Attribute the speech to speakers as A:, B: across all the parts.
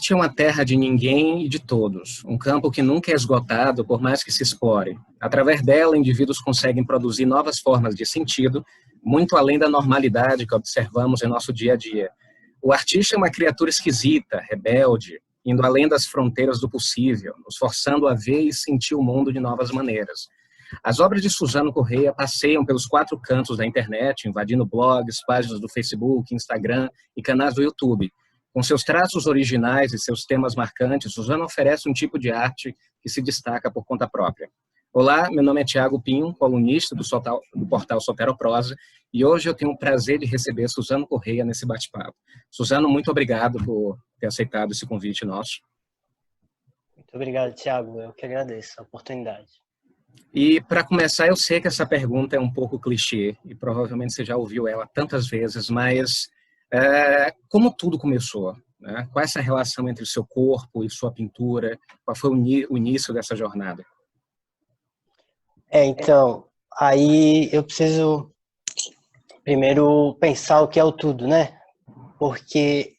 A: arte é uma terra de ninguém e de todos, um campo que nunca é esgotado por mais que se explore. Através dela, indivíduos conseguem produzir novas formas de sentido, muito além da normalidade que observamos em nosso dia a dia. O artista é uma criatura esquisita, rebelde, indo além das fronteiras do possível, nos forçando a ver e sentir o mundo de novas maneiras. As obras de Suzano Corrêa passeiam pelos 4 cantos da internet, invadindo blogs, páginas do Facebook, Instagram e canais do YouTube. Com seus traços originais e seus temas marcantes, Suzano oferece um tipo de arte que se destaca por conta própria. Olá, meu nome é Thiago Pinho, colunista do portal Soteroprosa, e hoje eu tenho o prazer de receber Suzano Corrêa nesse bate-papo. Suzano, muito obrigado por ter aceitado esse convite nosso.
B: Muito obrigado, Thiago. Eu que agradeço a oportunidade.
A: E, para começar, eu sei que essa pergunta é um pouco clichê, e provavelmente você já ouviu ela tantas vezes, mas como tudo começou? Né? Qual é essa relação entre o seu corpo e sua pintura? Qual foi o início dessa jornada?
B: Então, aí eu preciso primeiro pensar o que é o tudo, né? Porque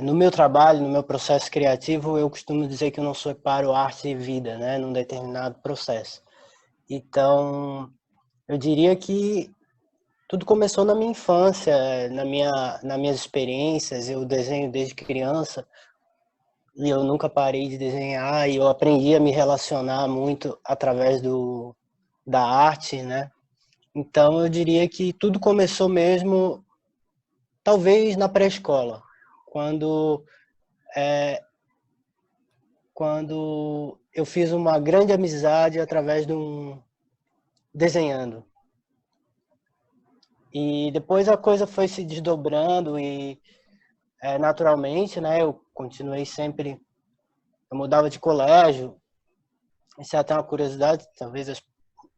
B: no meu trabalho, no meu processo criativo, eu costumo dizer que eu não separo arte e vida, né? Num determinado processo. Então, eu diria que tudo começou na minha infância, nas minhas experiências. Eu desenho desde criança e eu nunca parei de desenhar, e eu aprendi a me relacionar muito através da arte, né? Então, eu diria que tudo começou mesmo, talvez na pré-escola, quando eu fiz uma grande amizade através de desenhando. E depois a coisa foi se desdobrando e naturalmente, né, eu continuei sempre, eu mudava de colégio. Isso é até uma curiosidade, talvez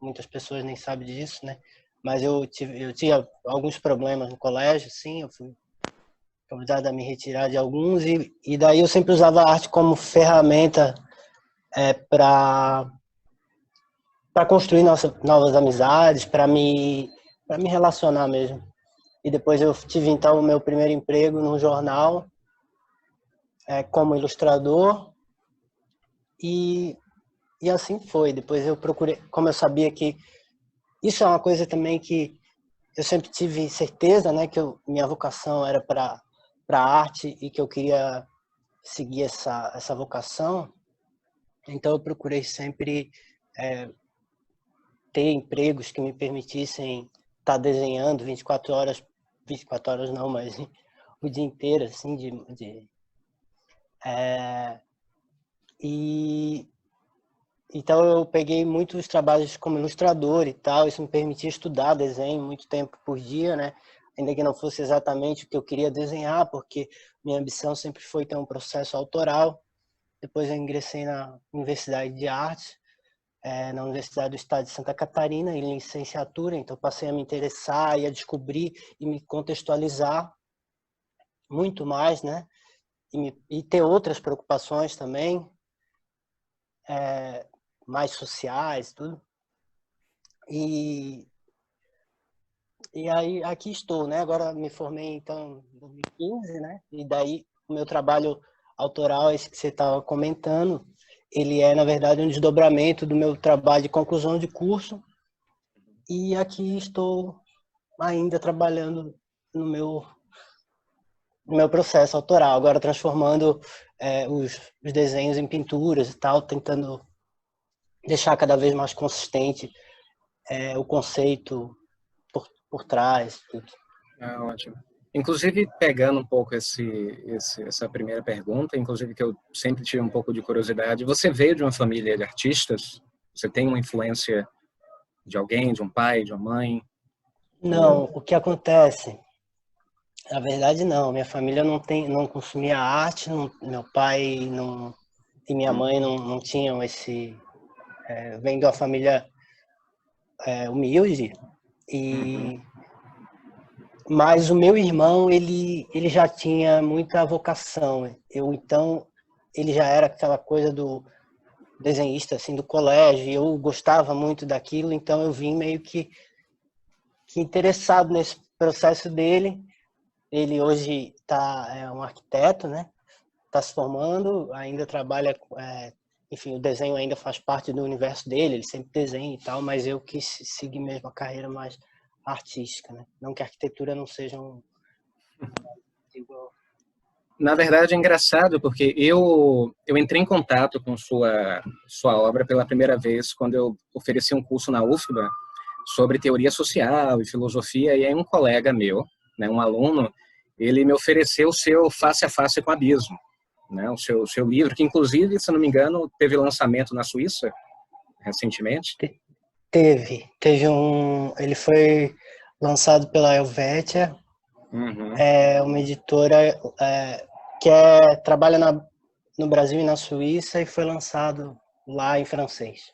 B: muitas pessoas nem sabem disso, né? Mas eu tinha alguns problemas no colégio, sim, eu fui convidado a me retirar de alguns, e daí eu sempre usava a arte como ferramenta para construir novas amizades, para me relacionar mesmo. E depois eu tive então o meu primeiro emprego num jornal como ilustrador, e assim foi. Depois eu procurei, como eu sabia que isso é uma coisa também que eu sempre tive certeza, né, que minha vocação era para arte e que eu queria seguir essa vocação. Então eu procurei sempre ter empregos que me permitissem estar desenhando 24 horas não, mas o dia inteiro, assim, então eu peguei muitos trabalhos como ilustrador e tal. Isso me permitia estudar desenho muito tempo por dia, né? Ainda que não fosse exatamente o que eu queria desenhar, porque minha ambição sempre foi ter um processo autoral. Depois eu ingressei na Universidade de Arte, na Universidade do Estado de Santa Catarina, em licenciatura. Então passei a me interessar e a descobrir e me contextualizar muito mais, né? E ter outras preocupações também, mais sociais, tudo. E aí aqui estou, né? Agora me formei então em 2015, né? E daí o meu trabalho autoral, esse que você estava comentando, ele é na verdade um desdobramento do meu trabalho de conclusão de curso. E aqui estou ainda trabalhando no meu processo autoral, agora transformando os desenhos em pinturas e tal, tentando deixar cada vez mais consistente o conceito por trás, tudo.
A: Ótimo. Inclusive, pegando um pouco essa primeira pergunta, inclusive que eu sempre tive um pouco de curiosidade, você veio de uma família de artistas? Você tem uma influência de alguém, de um pai, de uma mãe?
B: Não, o que acontece? Na verdade, não. Minha família não consumia arte, meu pai e minha mãe não tinham esse... vem de uma família humilde, mas o meu irmão, ele já tinha muita vocação. Então, ele já era aquela coisa do desenhista, assim, do colégio, e eu gostava muito daquilo, então eu vim meio que interessado nesse processo dele. Ele hoje é um arquiteto, né? Está se formando, ainda trabalha, enfim, o desenho ainda faz parte do universo dele, ele sempre desenha e tal, mas eu quis seguir mesmo a carreira mais artística, né? Não que a arquitetura não seja
A: Na verdade, é engraçado, porque eu entrei em contato com sua obra pela primeira vez quando eu ofereci um curso na UFBA sobre teoria social e filosofia, e aí um colega meu, né, um aluno, ele me ofereceu o seu Face a Face com o Abismo, né, o seu livro, que inclusive, se não me engano, teve lançamento na Suíça recentemente.
B: Teve ele foi lançado pela Helvetia,
A: Uhum.
B: uma editora que trabalha no Brasil e na Suíça, e foi lançado lá em francês.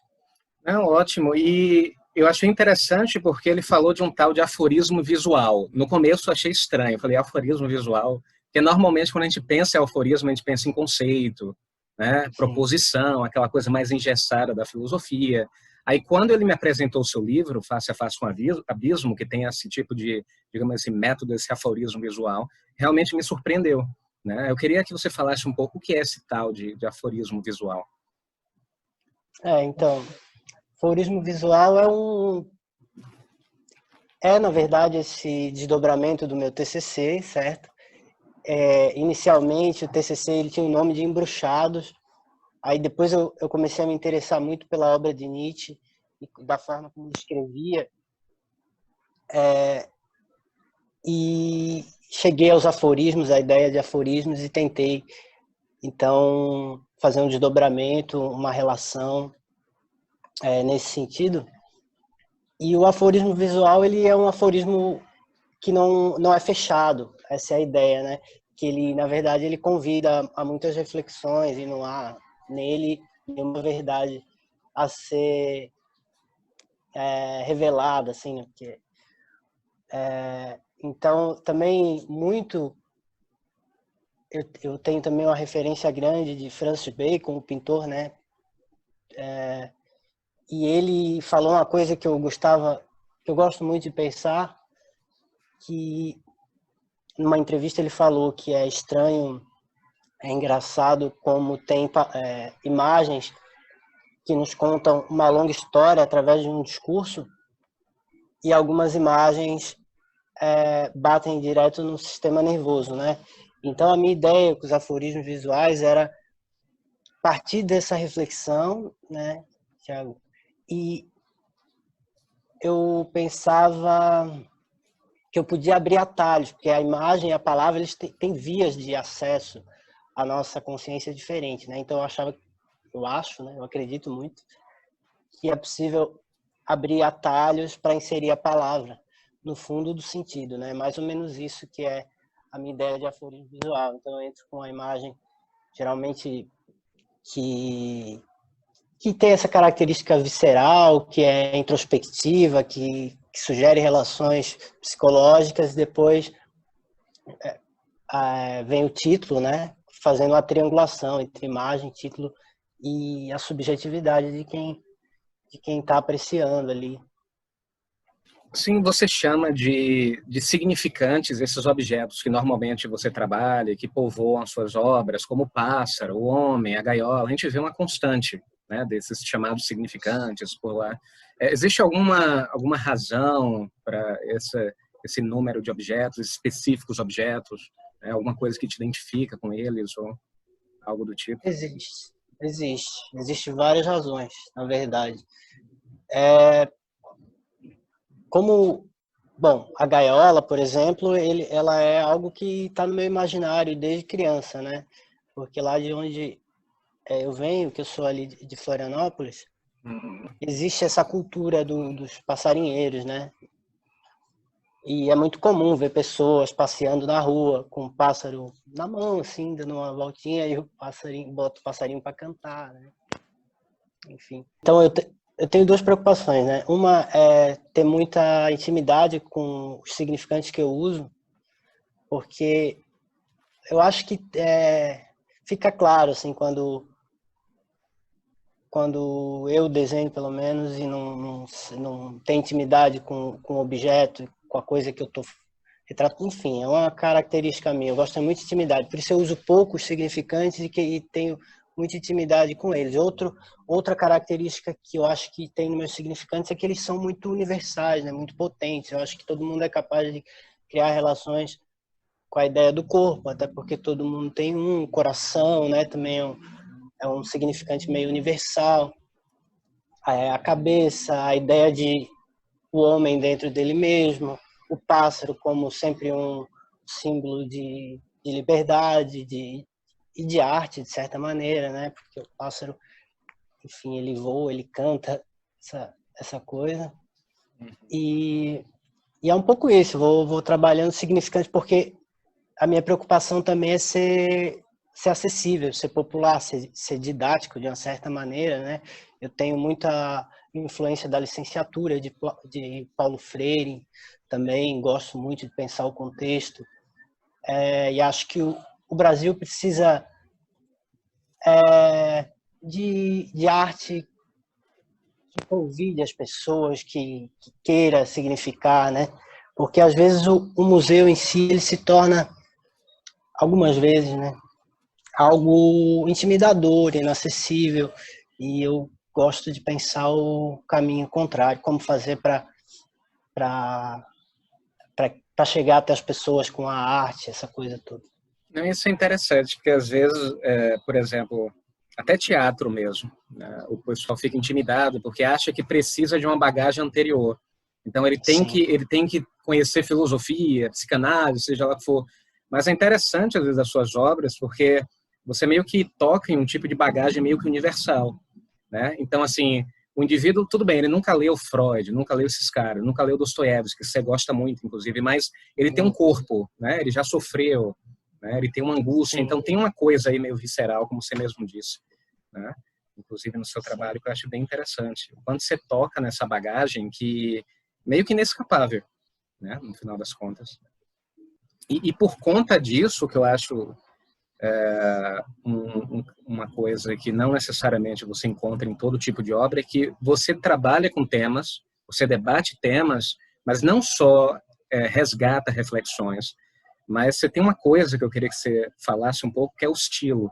A: Não, ótimo. E eu achei interessante porque ele falou de um tal de aforismo visual. No começo eu achei estranho, eu falei aforismo visual, porque normalmente quando a gente pensa em aforismo, a gente pensa em conceito, né,
B: Sim.
A: proposição, aquela coisa mais engessada da filosofia. Aí quando ele me apresentou o seu livro, Face a Face com Abismo, que tem esse tipo de, digamos assim, método, esse aforismo visual, realmente me surpreendeu, né? Eu queria que você falasse um pouco o que é esse tal de aforismo visual.
B: Então, aforismo visual na verdade, esse desdobramento do meu TCC, certo? Inicialmente, o TCC ele tinha o nome de Embruxados, aí depois eu comecei a me interessar muito pela obra de Nietzsche e da forma como ele escrevia, e cheguei aos aforismos, a ideia de aforismos, e tentei, então, fazer um desdobramento, uma relação nesse sentido. E o aforismo visual, ele é um aforismo que não é fechado, essa é a ideia, né? Que ele, na verdade, ele convida a muitas reflexões e não há nele nenhuma verdade a ser revelada, assim, né? Porque, então, também muito, eu tenho também uma referência grande de Francis Bacon, o pintor, né? E ele falou uma coisa que eu gosto muito de pensar, que numa entrevista ele falou que é estranho, é engraçado como tem imagens que nos contam uma longa história através de um discurso, e algumas imagens batem direto no sistema nervoso, né? Então a minha ideia com os aforismos visuais era partir dessa reflexão, né, Thiago? E eu pensava que eu podia abrir atalhos, porque a imagem e a palavra, eles têm vias de acesso à nossa consciência diferente, né? Então eu acho, né? Eu acredito muito que é possível abrir atalhos para inserir a palavra no fundo do sentido, né? Mais ou menos isso que é a minha ideia de aforismo visual. Então eu entro com a imagem geralmente que tem essa característica visceral, que é introspectiva, que sugere relações psicológicas, depois vem o título, né? Fazendo uma triangulação entre imagem, título e a subjetividade de quem está apreciando ali.
A: Sim, você chama de significantes esses objetos que normalmente você trabalha, que povoam as suas obras, como o pássaro, o homem, a gaiola. A gente vê uma constante, né, desses chamados significantes por lá. Existe alguma razão para esse número de objetos, específicos objetos? Alguma coisa que te identifica com eles ou algo do tipo?
B: Existe várias razões, na verdade. Como, bom, a gaiola, por exemplo, ela é algo que está no meu imaginário desde criança, né? Porque lá de onde eu venho, que eu sou ali de Florianópolis, existe essa cultura dos passarinheiros, né? E é muito comum ver pessoas passeando na rua com um pássaro na mão, assim, dando uma voltinha, e o passarinho bota o passarinho para cantar, né? Enfim. Então eu tenho duas preocupações, né? Uma é ter muita intimidade com os significantes que eu uso, porque eu acho que fica claro, assim, quando eu desenho, pelo menos, e não tem intimidade com o objeto, com a coisa que eu estou retrato, enfim, é uma característica minha. Eu gosto muito de intimidade, por isso eu uso poucos significantes e tenho muita intimidade com eles. Outra característica que eu acho que tem nos meus significantes é que eles são muito universais, né? Muito potentes. Eu acho que todo mundo é capaz de criar relações com a ideia do corpo, até porque todo mundo tem um coração, né? Também é um significante meio universal. A cabeça, a ideia de o homem dentro dele mesmo, o pássaro como sempre um símbolo de liberdade e de arte, de certa maneira, né? Porque o pássaro, enfim, ele voa, ele canta, essa coisa. E é um pouco isso, vou trabalhando significante, porque a minha preocupação também é ser acessível, ser popular, ser didático de uma certa maneira, né? Eu tenho muita influência da licenciatura de Paulo Freire, também gosto muito de pensar o contexto, e acho que o Brasil precisa de arte que convide as pessoas, que queira significar, né? Porque às vezes o museu em si ele se torna, algumas vezes, né, algo intimidador, inacessível, e eu gosto de pensar o caminho contrário, como fazer para chegar até as pessoas com a arte, essa coisa toda.
A: Isso é interessante, porque às vezes, por exemplo, até teatro mesmo, né? O pessoal fica intimidado porque acha que precisa de uma bagagem anterior. Então
B: Sim.
A: ele tem que conhecer filosofia, psicanálise, seja lá o que for. Mas é interessante às vezes as suas obras porque você meio que toca em um tipo de bagagem meio que universal, né? Então assim, o indivíduo, tudo bem, ele nunca leu Freud, nunca leu esses caras, nunca leu Dostoiévski, que você gosta muito, inclusive, mas ele tem um corpo, né? Ele já sofreu, né? Ele tem uma angústia,
B: Sim,
A: então tem uma coisa aí meio visceral, como você mesmo disse, né? Inclusive no seu
B: sim.
A: trabalho, que eu acho bem interessante. Quando você toca nessa bagagem que meio que inescapável, né? No final das contas. E por conta disso, que eu acho uma coisa que não necessariamente você encontra em todo tipo de obra, é que você trabalha com temas, você debate temas, mas não só resgata reflexões, mas você tem uma coisa que eu queria que você falasse um pouco, que é o estilo.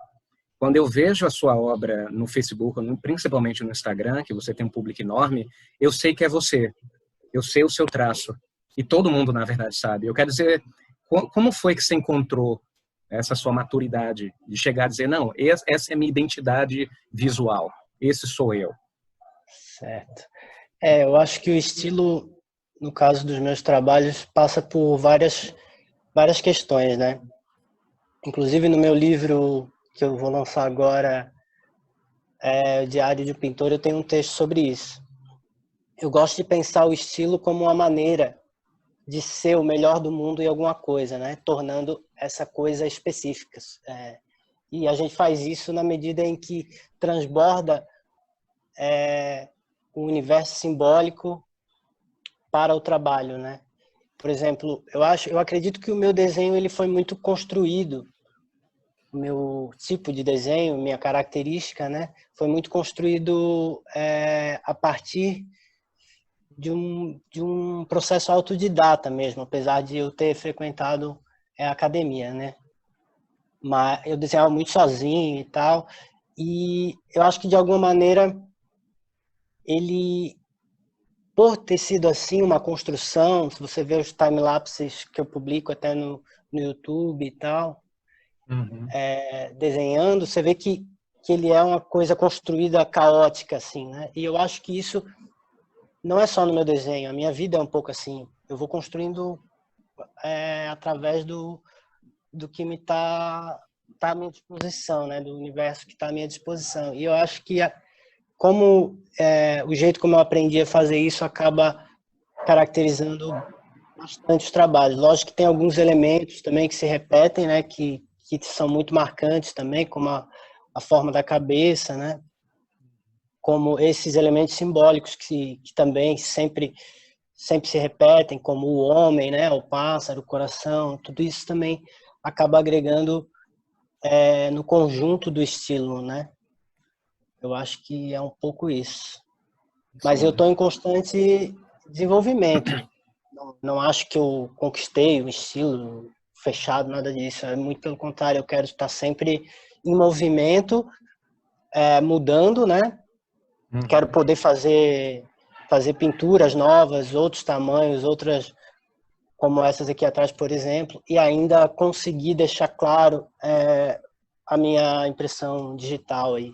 A: Quando eu vejo a sua obra no Facebook, principalmente no Instagram, que você tem um público enorme, eu sei que é você. Eu sei o seu traço. E todo mundo, na verdade, sabe. Eu quero dizer, como foi que você encontrou essa sua maturidade de chegar a dizer, não, essa é a minha identidade visual. Esse sou eu.
B: Certo. Eu acho que o estilo, no caso dos meus trabalhos, passa por várias questões, né? Inclusive no meu livro que eu vou lançar agora, o Diário de um Pintor, eu tenho um texto sobre isso. Eu gosto de pensar o estilo como uma maneira de ser o melhor do mundo em alguma coisa, né? Tornando essa coisa específica. E a gente faz isso na medida em que transborda o universo simbólico para o trabalho, né? Por exemplo, eu acredito que o meu desenho ele foi muito construído, o meu tipo de desenho, minha característica, né? Foi muito construído a partir de um processo autodidata mesmo, apesar de eu ter frequentado a academia, né? Mas eu desenhava muito sozinho e tal, e eu acho que de alguma maneira ele, por ter sido assim uma construção, se você vê os timelapses que eu publico até no YouTube e tal,
A: Uhum.
B: desenhando, você vê que ele é uma coisa construída caótica, assim, né? E eu acho que isso não é só no meu desenho, a minha vida é um pouco assim. Eu vou construindo através do que me tá à minha disposição, né? Do universo que está à minha disposição. E eu acho que como o jeito como eu aprendi a fazer isso acaba caracterizando bastante os trabalhos. Lógico que tem alguns elementos também que se repetem, né? Que são muito marcantes também, como a forma da cabeça, né? Como esses elementos simbólicos que também sempre se repetem, como o homem, né? O pássaro, o coração, tudo isso também acaba agregando no conjunto do estilo, né? Eu acho que é um pouco isso. Mas eu
A: Sim.
B: estou em constante desenvolvimento. não acho que eu conquistei um estilo fechado, nada disso. É muito pelo contrário, eu quero estar sempre em movimento, mudando, né? Quero poder fazer pinturas novas, outros tamanhos, outras como essas aqui atrás, por exemplo, e ainda conseguir deixar claro a minha impressão digital aí.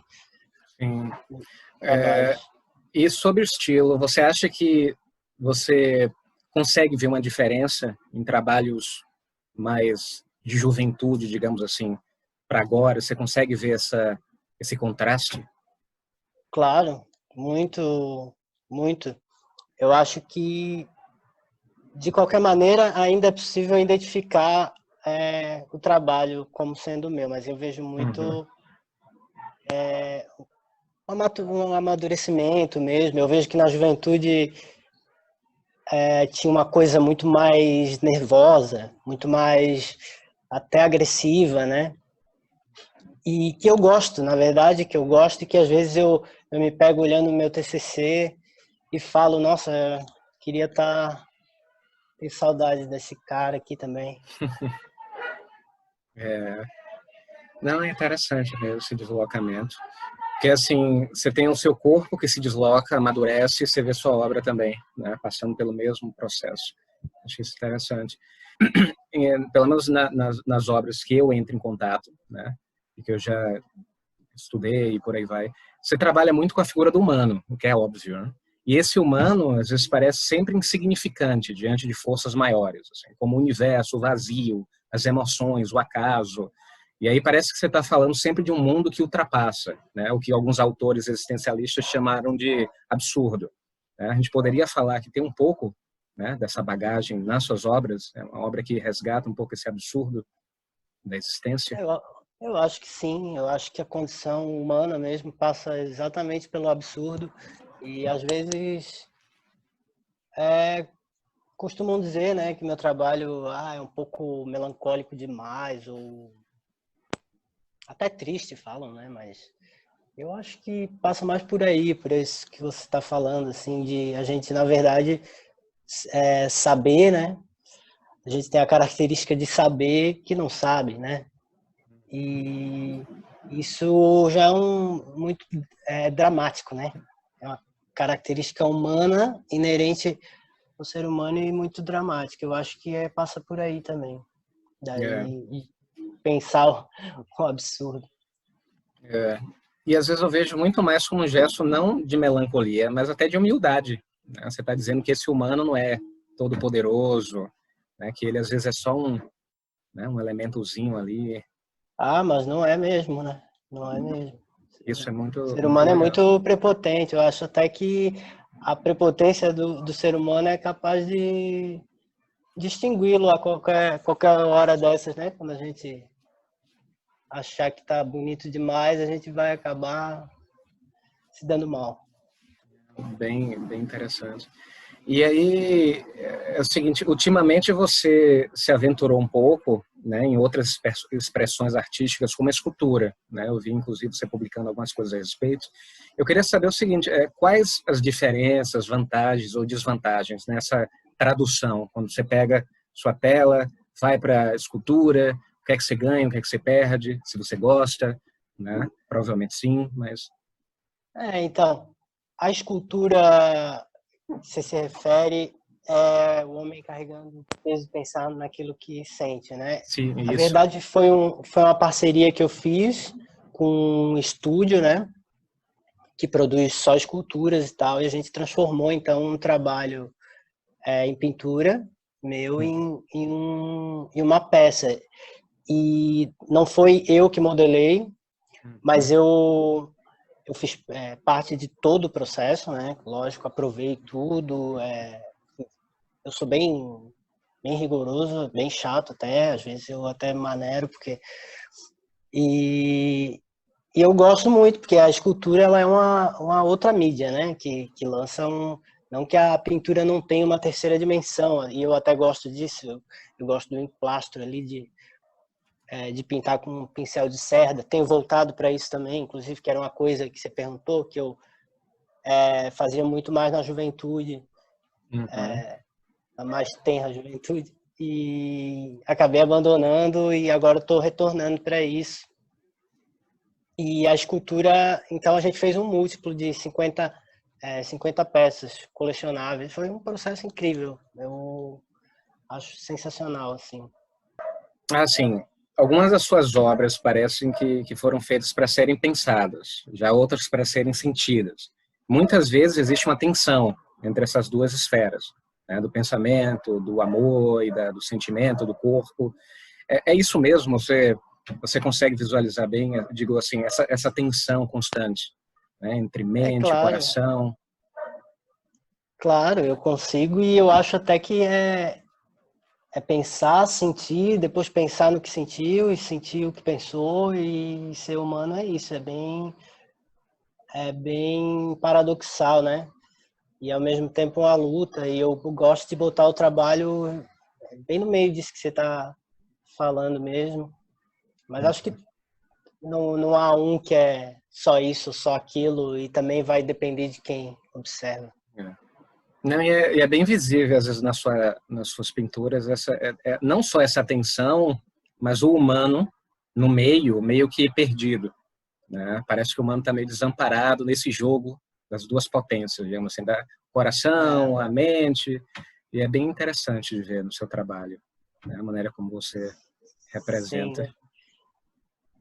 A: Sim.
B: Trabalhos.
A: E sobre o estilo, você acha que você consegue ver uma diferença em trabalhos mais de juventude, digamos assim, para agora? Você consegue ver esse contraste?
B: Claro, muito, muito. Eu acho que, de qualquer maneira, ainda é possível identificar o trabalho como sendo meu, mas eu vejo muito um amadurecimento mesmo. Eu vejo que na juventude tinha uma coisa muito mais nervosa, muito mais até agressiva, né? E que eu gosto, na verdade, que eu gosto e que às vezes eu me pego olhando o meu TCC e falo, nossa, queria ter saudade desse cara aqui também.
A: Não, é interessante mesmo esse deslocamento. Porque, assim, você tem o seu corpo que se desloca, amadurece, e você vê sua obra também, né? Passando pelo mesmo processo. Acho isso interessante. Pelo menos nas obras que eu entro em contato, né? E que eu já estudei e por aí vai, você trabalha muito com a figura do humano, o que é óbvio, né? E esse humano, às vezes, parece sempre insignificante diante de forças maiores, assim, como o universo, o vazio, as emoções, o acaso. E aí parece que você está falando sempre de um mundo que ultrapassa, né? O que alguns autores existencialistas chamaram de absurdo, né? A gente poderia falar que tem um pouco, né, dessa bagagem nas suas obras, é uma obra que resgata um pouco esse absurdo da existência.
B: Eu acho que sim, eu acho que a condição humana mesmo passa exatamente pelo absurdo e às vezes costumam dizer, né, que meu trabalho é um pouco melancólico demais ou até triste, falam, né, mas eu acho que passa mais por aí, por isso que você está falando, assim, de a gente, na verdade, saber, né, a gente tem a característica de saber que não sabe, né, e isso já é muito dramático, né, é uma característica humana inerente ao ser humano e muito dramática. Eu acho que passa por aí também,
A: É,
B: daí pensar o absurdo.
A: é. E às vezes eu vejo muito mais como um gesto não de melancolia, mas até de humildade, né? Você está dizendo que esse humano não é todo poderoso, né? Que ele às vezes é só né, um elementozinho ali.
B: Mas não é mesmo, né? Não é mesmo.
A: Isso é
B: O
A: muito,
B: ser
A: muito
B: humano é
A: legal.
B: muito prepotente. Eu acho até que a prepotência do ser humano é capaz de distingui-lo a qualquer hora dessas, né? Quando a gente achar que tá bonito demais, a gente vai acabar se dando mal.
A: Bem, bem interessante. E aí, é o seguinte, ultimamente você se aventurou um pouco, né, em outras expressões artísticas, como a escultura, né? Eu vi, inclusive, você publicando algumas coisas a respeito. Eu queria saber o seguinte, quais as diferenças, vantagens ou desvantagens nessa tradução, quando você pega sua tela, vai para a escultura, o que é que você ganha, o que é que você perde, se você gosta, né? Provavelmente sim, mas...
B: Então, a escultura, você se refere o homem carregando peso, pensando naquilo que sente, né?
A: Sim,
B: A
A: isso.
B: verdade foi uma parceria que eu fiz com um estúdio, né? Que produz só esculturas e tal, e a gente transformou então um trabalho em pintura meu em uma peça. E não foi eu que modelei, mas eu fiz parte de todo o processo, né? Lógico, aprovei tudo. Eu sou bem rigoroso, bem chato até, às vezes eu até maneiro, porque... E, e eu gosto muito, porque a escultura ela é uma outra mídia, né? Que lança um... Não que a pintura não tenha uma terceira dimensão, e eu até gosto disso, eu gosto do emplastro ali, de pintar com um pincel de cerda. Tenho voltado para isso também, inclusive, que era uma coisa que você perguntou, que eu fazia muito mais na juventude.
A: Uhum.
B: a mais tenra juventude, e acabei abandonando e agora estou retornando para isso. E a escultura, então a gente fez um múltiplo de 50 peças colecionáveis. Foi um processo incrível. Eu acho sensacional, assim.
A: Assim, algumas das suas obras parecem que foram feitas para serem pensadas, já outras para serem sentidas. Muitas vezes existe uma tensão entre essas duas esferas, né, do pensamento, do amor e do sentimento, do corpo. É isso mesmo? Você consegue visualizar bem, digo assim, essa tensão constante, né, entre
B: É
A: mente e
B: claro,
A: coração?
B: claro, eu consigo e eu acho até que é pensar, sentir, depois pensar no que sentiu e sentir o que pensou e ser humano é isso, é bem paradoxal, né? E ao mesmo tempo uma luta e eu gosto de botar o trabalho bem no meio disso que você está falando mesmo, mas acho que não há um que é só isso, só aquilo e também vai depender de quem observa.
A: Não, e é bem visível, às vezes, nas suas pinturas, não só essa tensão, mas o humano no meio que perdido, né? Parece que o humano está meio desamparado nesse jogo das duas potências, digamos assim, da coração, a mente, e é bem interessante de ver no seu trabalho, né? A maneira como você
B: Sim,
A: representa.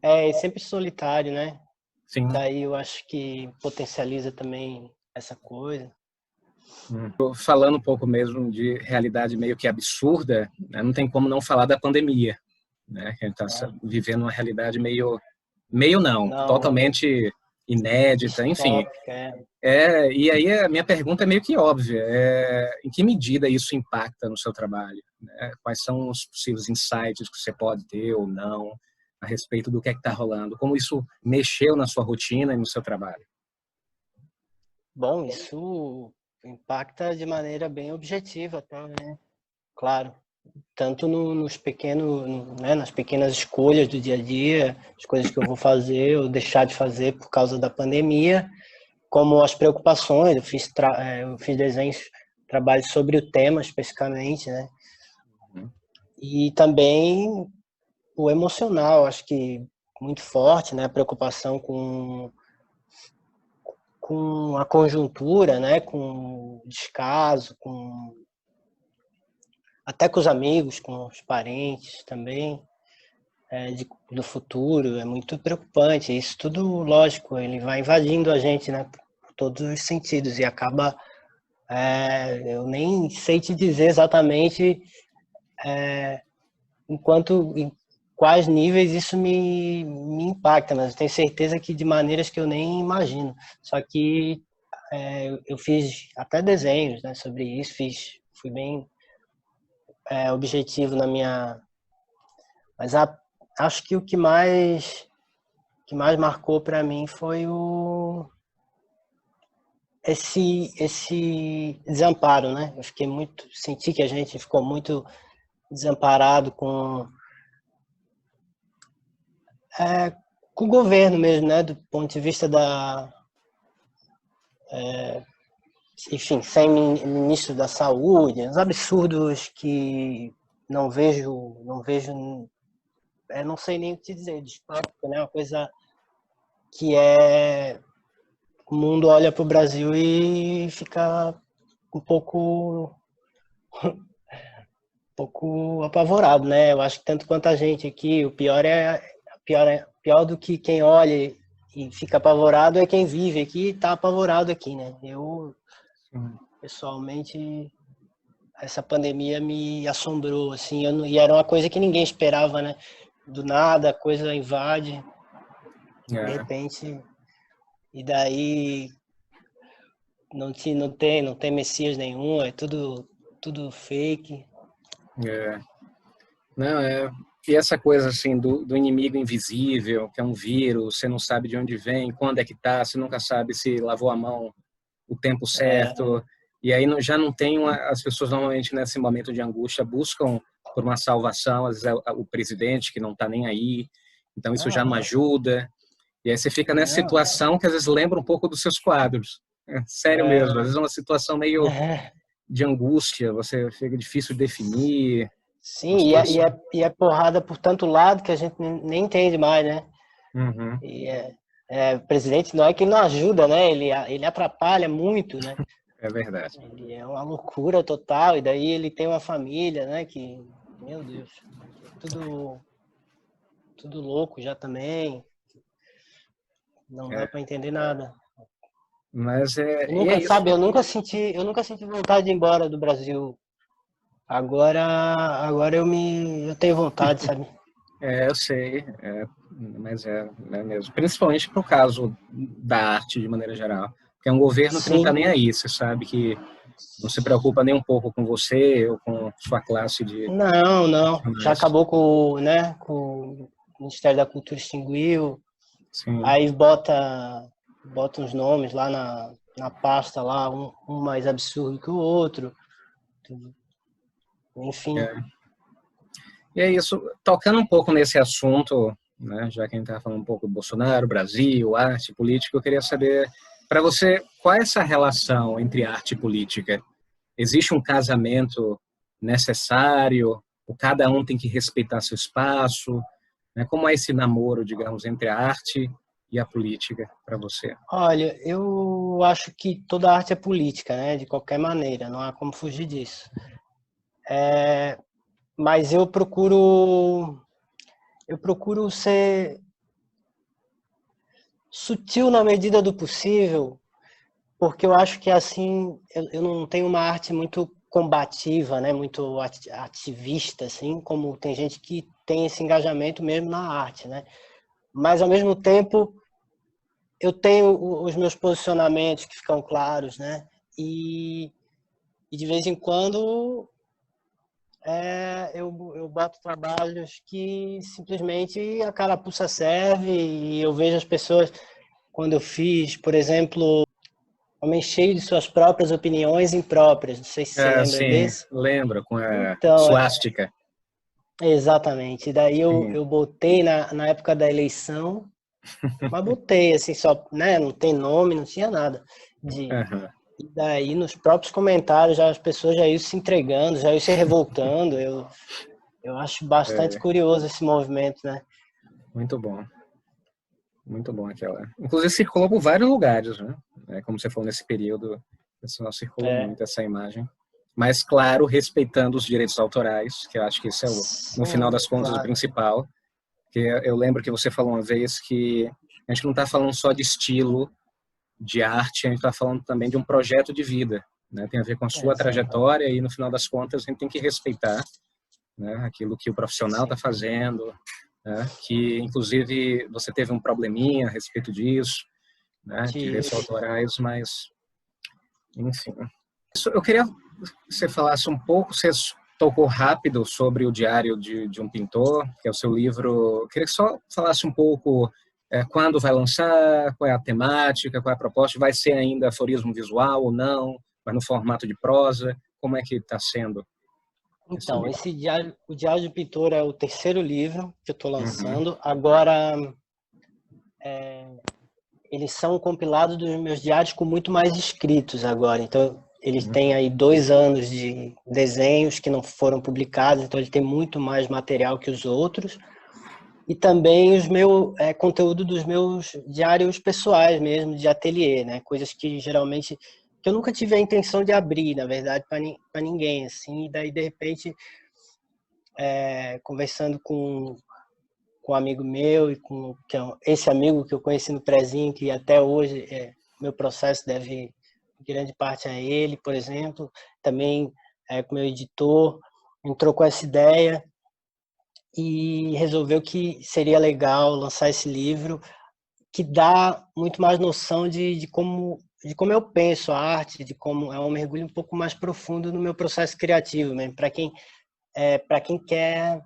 B: é sempre solitário, né?
A: Sim.
B: Daí eu acho que potencializa também essa coisa.
A: Falando um pouco mesmo de realidade meio que absurda, né? Não tem como não falar da pandemia, né? Que a gente está vivendo uma realidade meio não,
B: Não,
A: totalmente inédita, enfim.
B: distópica,
A: E aí a minha pergunta é meio que óbvia, em que medida isso impacta no seu trabalho? Né? Quais são os possíveis insights que você pode ter ou não a respeito do que é que está rolando? Como isso mexeu na sua rotina e no seu trabalho?
B: Bom, isso impacta de maneira bem objetiva, tá, né? Claro, tanto nos pequenos, né, nas pequenas escolhas do dia a dia, as coisas que eu vou fazer ou deixar de fazer por causa da pandemia, como as preocupações. Eu fiz desenhos, trabalhos sobre o tema especificamente, né? E também o emocional, acho que muito forte, né? A preocupação com a conjuntura, né? Com o descaso, até com os amigos, com os parentes também, do futuro. É muito preocupante. Isso tudo, lógico, ele vai invadindo a gente, né? Por todos os sentidos e acaba. Eu nem sei te dizer exatamente em quais níveis isso me impacta, mas eu tenho certeza que de maneiras que eu nem imagino. Só que eu fiz até desenhos, né, sobre isso, fui bem objetivo na minha. Mas acho que o que mais marcou para mim foi esse desamparo, né? Senti que a gente ficou muito desamparado com o governo mesmo, né? Do ponto de vista enfim, sem ministro da saúde, uns absurdos que não vejo, não sei nem o que dizer, distópico, né? Uma coisa que o mundo olha para o Brasil e fica um pouco apavorado, né? Eu acho que tanto quanto a gente aqui, o pior do que quem olha e fica apavorado é quem vive aqui e está apavorado aqui, né? Eu, pessoalmente, essa pandemia me assombrou, assim, e era uma coisa que ninguém esperava, né? Do nada, a coisa invade, de repente, e daí não tem Messias nenhum, é tudo fake.
A: Não, e essa coisa assim do inimigo invisível, que é um vírus, você não sabe de onde vem, quando é que tá, você nunca sabe se lavou a mão o tempo certo. E aí já não tem as pessoas normalmente nesse momento de angústia buscam por uma salvação, às vezes é o presidente que não está nem aí, então isso já não ajuda. E aí você fica nessa situação que às vezes lembra um pouco dos seus quadros. Sério mesmo, às vezes é uma situação meio de angústia, você fica difícil de definir.
B: Sim, e é porrada por tanto lado que a gente nem entende mais, né?
A: Uhum,
B: E o presidente não é que ele não ajuda, né? Ele atrapalha muito, né?
A: é verdade.
B: Ele é uma loucura total, e daí ele tem uma família, né? Que, meu Deus, tudo, tudo louco já também. Não dá
A: É,
B: para entender nada.
A: mas e é
B: Nunca,
A: isso.
B: sabe, eu nunca senti vontade de ir embora do Brasil. Agora eu tenho vontade, sabe?
A: Eu sei, mas é mesmo. Principalmente pro caso da arte de maneira geral. Porque é um governo que não está
B: Sim,
A: nem aí, você sabe que não se preocupa nem um pouco com você ou com sua classe de
B: não. Já
A: profissionais.
B: acabou com, né, com o Ministério da Cultura extinguiu.
A: Sim,
B: Aí bota uns nomes lá na pasta lá, um mais absurdo que o outro. Enfim.
A: é. E é isso. Tocando um pouco nesse assunto, né, já que a gente está falando um pouco do Bolsonaro, Brasil, arte, política, eu queria saber, para você, qual é essa relação entre arte e política? Existe um casamento necessário? Ou cada um tem que respeitar seu espaço? Né? Como é esse namoro, digamos, entre a arte e a política para você?
B: Olha, eu acho que toda arte é política, né? De qualquer maneira, não há como fugir disso. Mas eu procuro ser sutil na medida do possível, porque eu acho que assim eu não tenho uma arte muito combativa, né? Muito ativista, assim, como tem gente que tem esse engajamento mesmo na arte, né? Mas ao mesmo tempo eu tenho os meus posicionamentos que ficam claros, né? E de vez em quando eu boto trabalhos que simplesmente a carapuça serve e eu vejo as pessoas, quando eu fiz, por exemplo, Homem Cheio de Suas Próprias Opiniões Impróprias, não sei se você lembra
A: Sim,
B: desse.
A: lembra, com a
B: Então,
A: suástica.
B: exatamente. E daí eu,
A: Sim.
B: eu botei na época da eleição, mas botei assim, só, né? Não tem nome, não tinha nada.
A: Aham.
B: E daí nos próprios comentários já as pessoas já iam se entregando, já iam se revoltando. Eu acho bastante
A: É,
B: curioso esse movimento, né?
A: muito bom. Muito bom aquela. Inclusive circulou por vários lugares, né? Como você falou nesse período, o pessoal circulou
B: É,
A: muito essa imagem. Mas, claro, respeitando os direitos autorais, que eu acho que isso é, no final
B: sim,
A: das contas, o
B: claro.
A: principal. Porque eu lembro que você falou uma vez que a gente não está falando só de estilo de arte, a gente está falando também de um projeto de vida. Né? Tem a ver com a sua
B: Exatamente.
A: trajetória e, no final das contas, a gente tem que respeitar, né, aquilo que o profissional está
B: Sim.
A: fazendo, né, que inclusive você teve um probleminha a respeito disso, né, direitos
B: Tive.
A: autorais, mas enfim. Eu queria que você falasse um pouco, você tocou rápido sobre o Diário de um Pintor, que é o seu livro. Eu queria que só falasse um pouco quando vai lançar, qual é a temática, qual é a proposta, vai ser ainda aforismo visual ou não, mas no formato de prosa, como é que está sendo esse
B: Então,
A: livro?
B: o Diário de Pintor é o terceiro livro que eu estou
A: Uhum,
B: lançando. Agora, eles são compilados dos meus diários com muito mais escritos agora. Então, eles
A: uhum.
B: têm aí 2 anos de desenhos que não foram publicados, então ele tem muito mais material que os outros. E também conteúdo dos meus diários pessoais mesmo, de ateliê, né? Coisas que geralmente que eu nunca tive a intenção de abrir, na verdade, para ninguém, assim. E daí, de repente, conversando com um amigo meu e esse amigo que eu conheci no prezinho, que até hoje meu processo deve grande parte a ele, por exemplo, também com meu editor, entrou com essa ideia e resolveu que seria legal lançar esse livro que dá muito mais noção de como eu penso a arte, de como é um mergulho um pouco mais profundo no meu processo criativo, mesmo para quem quer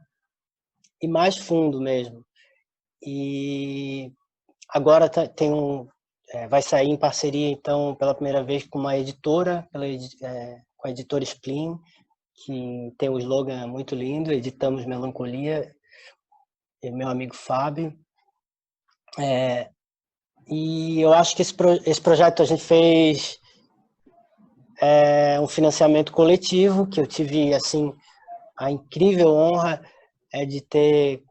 B: ir mais fundo mesmo. E agora vai sair em parceria, então, pela primeira vez com uma editora, com a editora Splin, que tem um slogan muito lindo, Editamos Melancolia, e meu amigo Fábio. E eu acho que esse projeto a gente fez é um financiamento coletivo, que eu tive, assim, a incrível honra de ter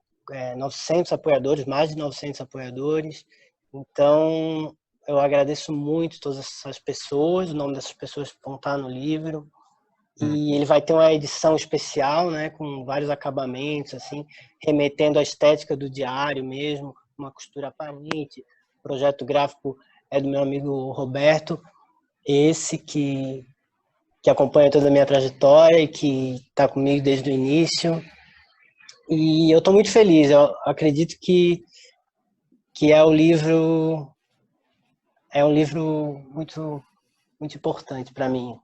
B: 900 apoiadores, mais de 900 apoiadores. Então, eu agradeço muito todas essas pessoas, o nome dessas pessoas vão estar no livro. E ele vai ter uma edição especial, né, com vários acabamentos, assim, remetendo à estética do diário mesmo, uma costura aparente. O projeto gráfico é do meu amigo Roberto, esse que acompanha toda a minha trajetória e que está comigo desde o início. E eu estou muito feliz, eu acredito que é um livro muito, muito importante para mim.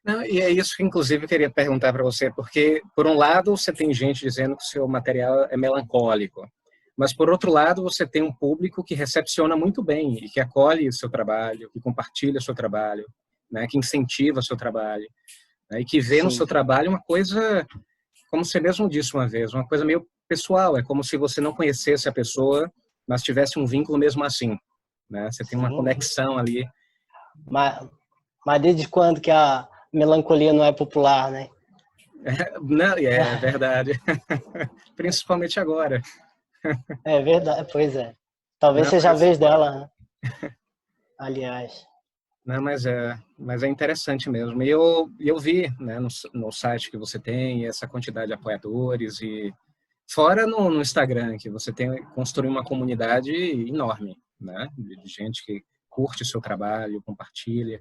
A: Não, e é isso que, inclusive, eu queria perguntar para você, porque, por um lado, você tem gente dizendo que o seu material é melancólico, mas, por outro lado, você tem um público que recepciona muito bem e que acolhe o seu trabalho, que compartilha o seu trabalho, né, que incentiva o seu trabalho, né, e que vê no
B: Sim.
A: seu trabalho uma coisa, como você mesmo disse uma vez, uma coisa meio pessoal, é como se você não conhecesse a pessoa, mas tivesse um vínculo mesmo assim, né? Você tem uma
B: Sim.
A: conexão ali.
B: Mas desde quando que a melancolia não é popular, né?
A: Não, é verdade. Principalmente agora.
B: É verdade, pois é. Talvez
A: Não,
B: seja a vez dela, né? Aliás.
A: não, mas é interessante mesmo. E eu vi, né, no site que você tem essa quantidade de apoiadores e fora no Instagram que você tem construiu uma comunidade enorme, né, de gente que curte o seu trabalho, compartilha,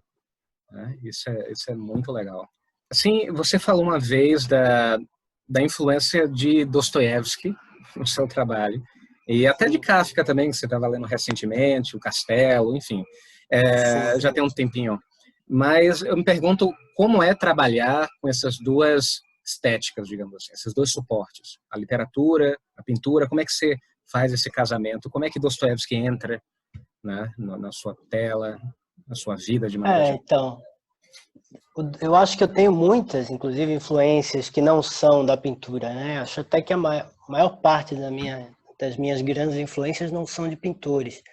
A: né? Isso é muito legal. Assim, você falou uma vez da influência de Dostoiévski no seu trabalho, e até de
B: Sim,
A: Kafka também, que você estava lendo recentemente, O Castelo, enfim,
B: sim,
A: já tem
B: sim.
A: um tempinho. Mas eu me pergunto como é trabalhar com essas duas estéticas, digamos assim, esses dois suportes, a literatura, a pintura, como é que você faz esse casamento, como é que Dostoiévski entra, né, na sua tela, na sua vida de maneira geral?
B: Então, eu acho que eu tenho muitas, inclusive, influências que não são da pintura, né? Acho até que a maior parte das minhas grandes influências não são de pintores.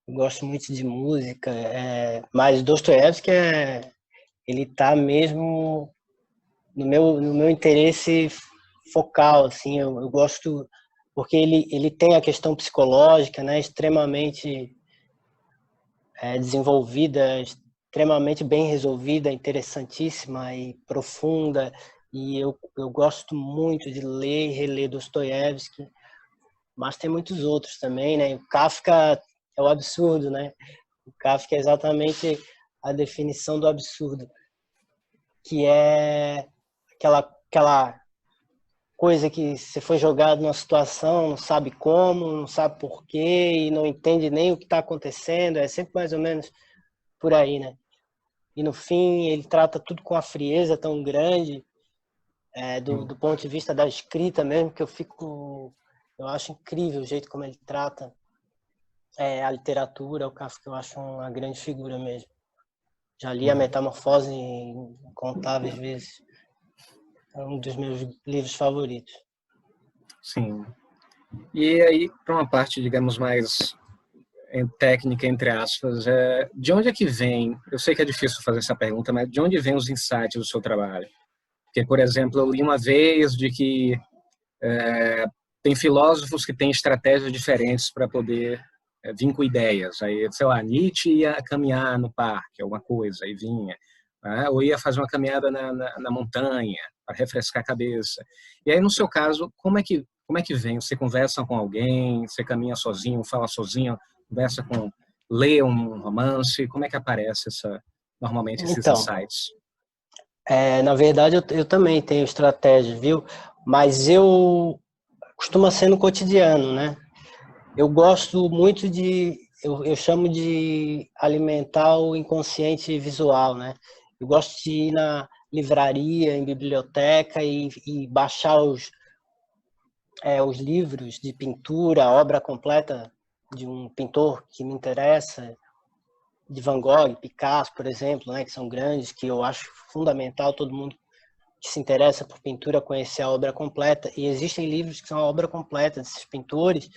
B: Eu gosto muito de música, mas Dostoiévski ele tá mesmo no meu interesse focal, assim, eu gosto porque ele tem a questão psicológica, né, extremamente desenvolvida, extremamente bem resolvida, interessantíssima e profunda, e eu gosto muito de ler e reler Dostoiévski, mas tem muitos outros também, né, o Kafka é o absurdo, né, o Kafka é exatamente a definição do absurdo, que é aquela coisa que você foi jogado numa situação, não sabe como, não sabe por quê e não entende nem o que está acontecendo, é sempre mais ou menos por aí, né? E no fim ele trata tudo com uma frieza tão grande, do ponto de vista da escrita mesmo, que eu acho incrível o jeito como ele trata a literatura, o Kafka eu acho uma grande figura mesmo. Já li a Metamorfose incontáveis vezes. É um dos meus livros favoritos.
A: Sim. E aí, para uma parte, digamos, mais técnica, entre aspas, de onde é que vem, eu sei que é difícil fazer essa pergunta, mas de onde vem os insights do seu trabalho? Porque, por exemplo, eu li uma vez de que tem filósofos que têm estratégias diferentes para poder vir com ideias. Aí, sei lá, Nietzsche ia caminhar no parque, alguma coisa, aí vinha. Né? Ou ia fazer uma caminhada na montanha, para refrescar a cabeça. E aí, no seu caso, como é que vem? Você conversa com alguém, você caminha sozinho, fala sozinho, conversa com... lê um romance, como é que aparece normalmente esses
B: Então,
A: insights?
B: na verdade eu também tenho estratégias, viu? Mas eu costuma ser no cotidiano, né? Eu gosto muito eu chamo de alimentar o inconsciente visual, né? Eu gosto de ir na livraria, em biblioteca e baixar os livros de pintura, a obra completa de um pintor que me interessa, de Van Gogh, Picasso, por exemplo, né, que são grandes, que eu acho fundamental todo mundo que se interessa por pintura conhecer a obra completa. E existem livros que são a obra completa desses pintores.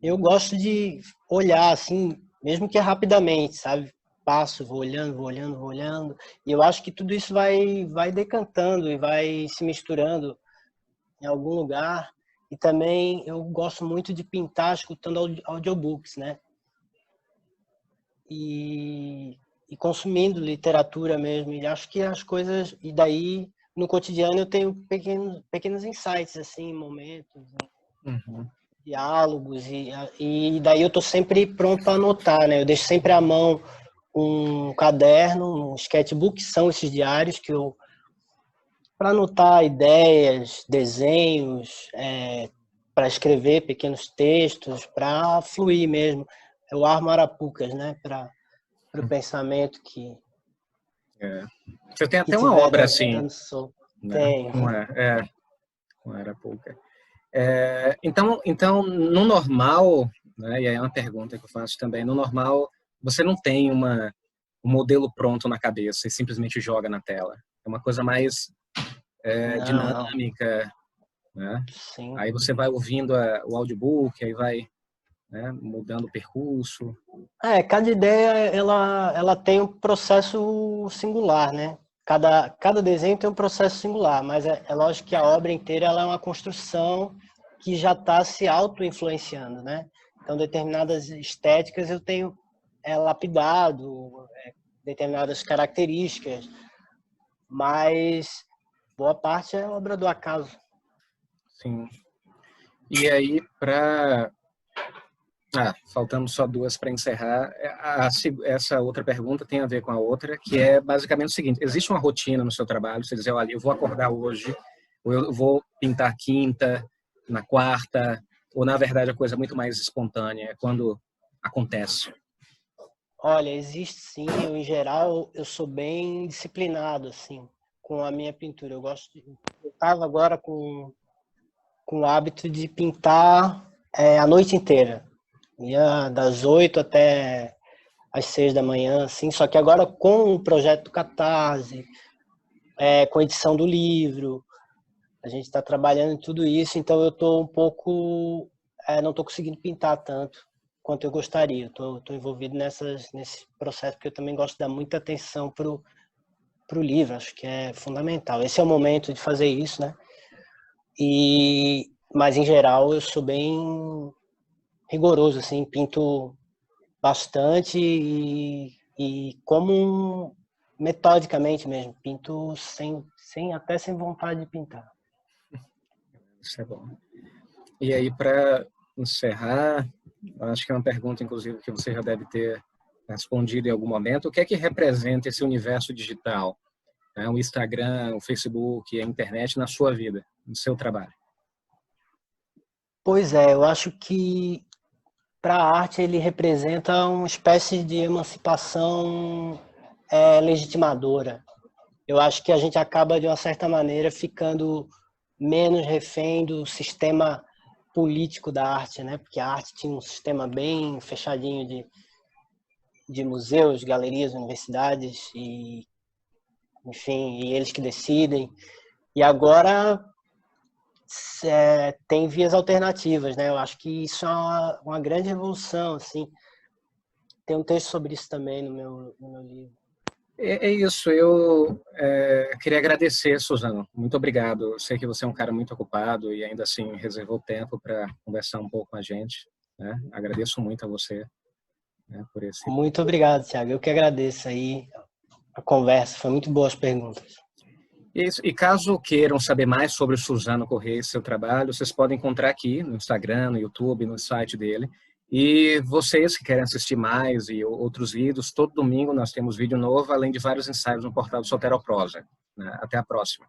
B: Eu gosto de olhar assim, mesmo que rapidamente, sabe? passo, vou olhando, vou olhando, vou olhando. E eu acho que tudo isso vai decantando e vai se misturando em algum lugar. E também eu gosto muito de pintar escutando audiobooks, né? E consumindo literatura mesmo. E acho que as coisas... E daí, no cotidiano, eu tenho pequenos insights, assim, momentos,
A: Uhum.
B: diálogos. E daí eu tô sempre pronto para anotar, né? Eu deixo sempre à mão um caderno, um sketchbook, que são esses diários que eu... para anotar ideias, desenhos, para escrever pequenos textos, para fluir mesmo. Eu armo arapucas, né? Para o pensamento
A: É. Você tem
B: que
A: até uma
B: tiver
A: obra assim,
B: dando solto.
A: né?
B: Tenho.
A: Com a Arapuca. Então, no normal, né, e aí é uma pergunta que eu faço também, no normal, você não tem um modelo pronto na cabeça e simplesmente joga na tela. É uma coisa mais
B: Não, não.
A: dinâmica, né?
B: Sim.
A: Aí você vai ouvindo o audiobook, aí vai, né, mudando o percurso.
B: Cada ideia ela tem um processo singular, né? Cada desenho tem um processo singular, mas é lógico que a obra inteira ela é uma construção que já está se auto-influenciando, né? Então, determinadas estéticas eu tenho lapidado, determinadas características, mas boa parte é obra do acaso.
A: Sim. E aí, faltando só duas para encerrar. Essa outra pergunta tem a ver com a outra, que é basicamente o seguinte: existe uma rotina no seu trabalho? Você dizer, olha, eu vou acordar hoje, ou eu vou pintar quinta, na quarta, ou na verdade a coisa é muito mais espontânea, é quando acontece?
B: Olha, existe sim. Eu, em geral, eu sou bem disciplinado, assim, com a minha pintura. Eu estava agora com o hábito de pintar a noite inteira. Ia das 8 até às 6 da manhã, assim. Só que agora com o projeto do Catarse, com a edição do livro, a gente está trabalhando em tudo isso, então eu estou um pouco... não estou conseguindo pintar tanto quanto eu gostaria. Estou envolvido nesse processo, porque eu também gosto de dar muita atenção pro livro, acho que é fundamental. Esse é o momento de fazer isso, né? Mas, em geral, eu sou bem rigoroso, assim, pinto bastante e como metodicamente mesmo, pinto até sem vontade de pintar.
A: Isso é bom. E aí, para encerrar, acho que é uma pergunta, inclusive, que você já deve ter respondido em algum momento. O que é que representa esse universo digital? O Instagram, o Facebook, a internet na sua vida, no seu trabalho?
B: Pois é, eu acho que para a arte ele representa uma espécie de emancipação legitimadora. Eu acho que a gente acaba, de uma certa maneira, ficando menos refém do sistema político da arte, né? Porque a arte tinha um sistema bem fechadinho de museus, galerias, universidades e, enfim, e eles que decidem. E agora tem vias alternativas, né? Eu acho que isso é uma grande revolução, assim. Tem um texto sobre isso também no meu livro.
A: É isso, eu queria agradecer, Suzano. Muito obrigado. Eu sei que você é um cara muito ocupado e ainda assim reservou tempo para conversar um pouco com a gente, né? Agradeço muito a você, né, por esse.
B: Muito obrigado, Thiago. Eu que agradeço aí a conversa. Foi muito boas perguntas.
A: Isso. E caso queiram saber mais sobre o Suzano Corrêa e seu trabalho, vocês podem encontrar aqui no Instagram, no YouTube, no site dele. E vocês que querem assistir mais e outros vídeos, todo domingo nós temos vídeo novo, além de vários ensaios no portal do Soteroprosa. Até a próxima.